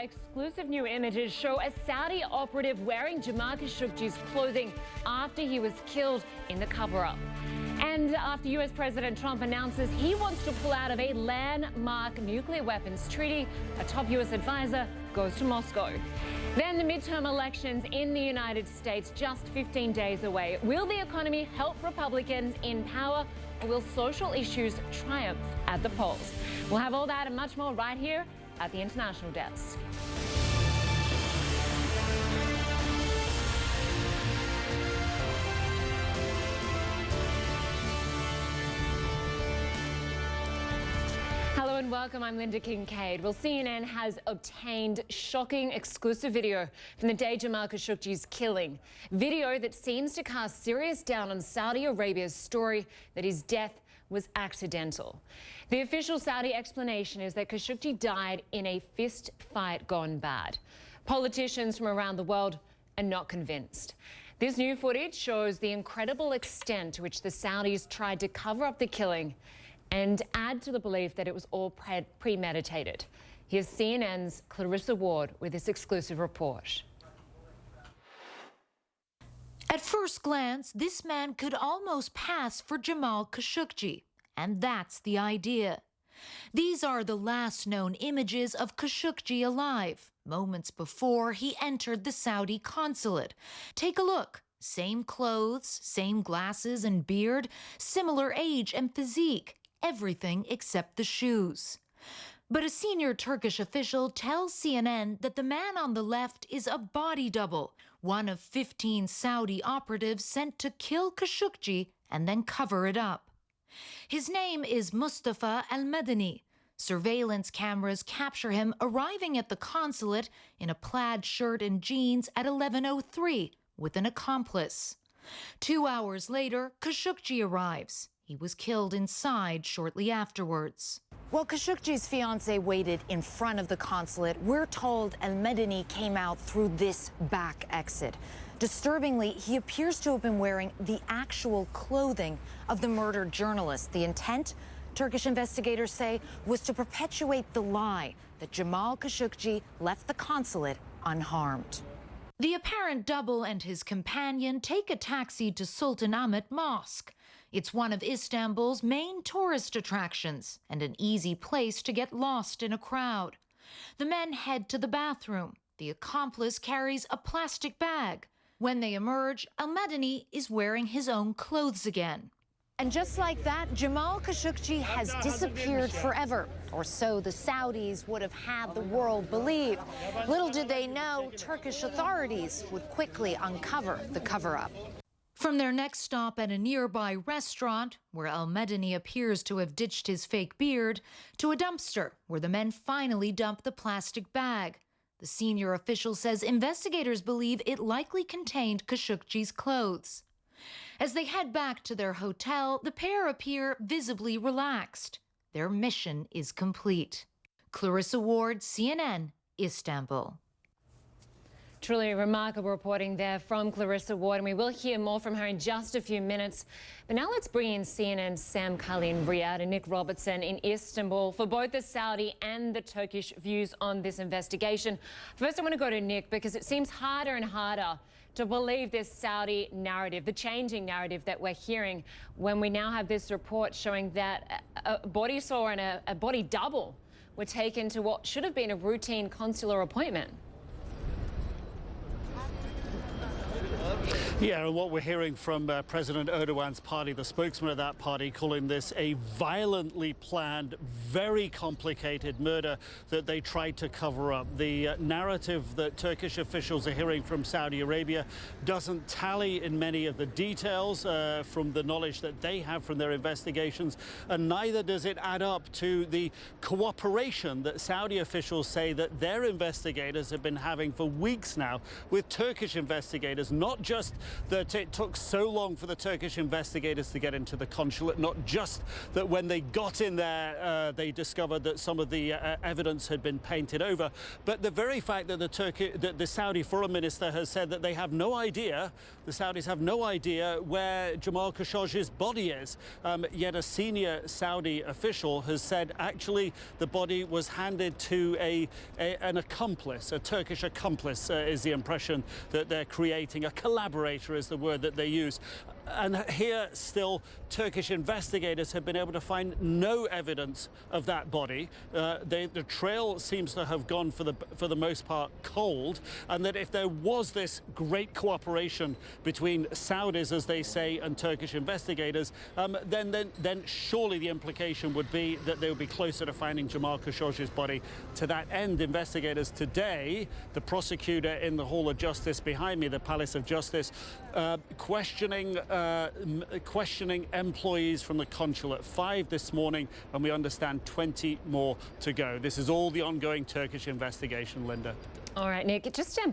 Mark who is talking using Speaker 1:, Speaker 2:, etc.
Speaker 1: exclusive new images show a Saudi operative wearing Jamal Khashoggi's clothing after he was killed in the cover-up. And after US President Trump announces he wants to pull out of a landmark nuclear weapons treaty, a top US advisor goes to Moscow. Then the midterm elections in the United States just 15 days away. Will the economy help Republicans in power, or will social issues triumph at the polls? We'll have all that and much more right here at the International Desk. Hello and welcome, I'm Lynda Kinkade. Well, CNN has obtained shocking exclusive video from the day Jamal Khashoggi's killing. Video that seems to cast serious doubt on Saudi Arabia's story that his death was accidental. The official Saudi explanation is that Khashoggi died in a fist fight gone bad. Politicians from around the world are not convinced. This new footage shows the incredible extent to which the Saudis tried to cover up the killing and add to the belief that it was all premeditated. Here's CNN's Clarissa Ward with this exclusive report.
Speaker 2: At first glance, this man could almost pass for Jamal Khashoggi, and that's the idea. These are the last known images of Khashoggi alive, moments before he entered the Saudi consulate. Take a look. Same clothes, same glasses and beard, similar age and physique. Everything except the shoes. But a senior Turkish official tells CNN that the man on the left is a body double, one of 15 Saudi operatives sent to kill Khashoggi and then cover it up. His name is Mustafa al-Madani. Surveillance cameras capture him arriving at the consulate in a plaid shirt and jeans at 11:03 with an accomplice. 2 hours later, Khashoggi arrives. He was killed inside shortly afterwards.
Speaker 3: While Khashoggi's fiancée waited in front of the consulate, we're told al-Madani came out through this back exit. Disturbingly, he appears to have been wearing the actual clothing of the murdered journalist. The intent, Turkish investigators say, was to perpetuate the lie that Jamal Khashoggi left the consulate unharmed.
Speaker 2: The apparent double and his companion take a taxi to Sultanahmet Mosque. It's one of Istanbul's main tourist attractions and an easy place to get lost in a crowd. The men head to the bathroom. The accomplice carries a plastic bag. When they emerge, al-Madani is wearing his own clothes again.
Speaker 3: And just like that, Jamal Khashoggi has disappeared forever. Or so the Saudis would have had the world believe. Little did they know, Turkish authorities would quickly uncover the cover-up.
Speaker 2: From their next stop at a nearby restaurant, where al-Madani appears to have ditched his fake beard, to a dumpster, where the men finally dump the plastic bag. The senior official says investigators believe it likely contained Khashoggi's clothes. As they head back to their hotel, the pair appear visibly relaxed. Their mission is complete. Clarissa Ward, CNN, Istanbul.
Speaker 1: Truly remarkable reporting there from Clarissa Ward, and we will hear more from her in just a few minutes. But now let's bring in CNN's Sam Kali in Riyadh and Nic Robertson in Istanbul for both the Saudi and the Turkish views on this investigation. First, I want to go to Nic because it seems harder and harder to believe this Saudi narrative, the changing narrative that we're hearing when we now have this report showing that a body saw and a body double were taken to what should have been a routine consular appointment.
Speaker 4: Yeah, and what we're hearing from President Erdogan's party, the spokesman of that party, calling this a violently planned, very complicated murder that they tried to cover up. The narrative that Turkish officials are hearing from Saudi Arabia doesn't tally in many of the details from the knowledge that they have from their investigations, and neither does it add up to the cooperation that Saudi officials say that their investigators have been having for weeks now with Turkish investigators, not just that it took so long for the Turkish investigators to get into the consulate, not just that when they got in there they discovered that some of the evidence had been painted over, but the very fact that the Saudi foreign minister has said that they have no idea, the Saudis have no idea where Jamal Khashoggi's body is. Yet a senior Saudi official has said actually the body was handed to an accomplice, a Turkish accomplice is the impression that they're creating. A collaborator is the word that they use. And here still Turkish investigators have been able to find no evidence of that body. The trail seems to have gone for the most part cold, and that if there was this great cooperation between Saudis, as they say, and Turkish investigators, then surely the implication would be that they would be closer to finding Jamal Khashoggi's body. To that end, investigators today, the prosecutor in the Hall of Justice behind me, the Palace of Justice, questioning employees from the consulate. 5 this morning, and we understand 20 more to go. This is all the ongoing Turkish investigation, Linda.
Speaker 1: All right, Nick, just stand by.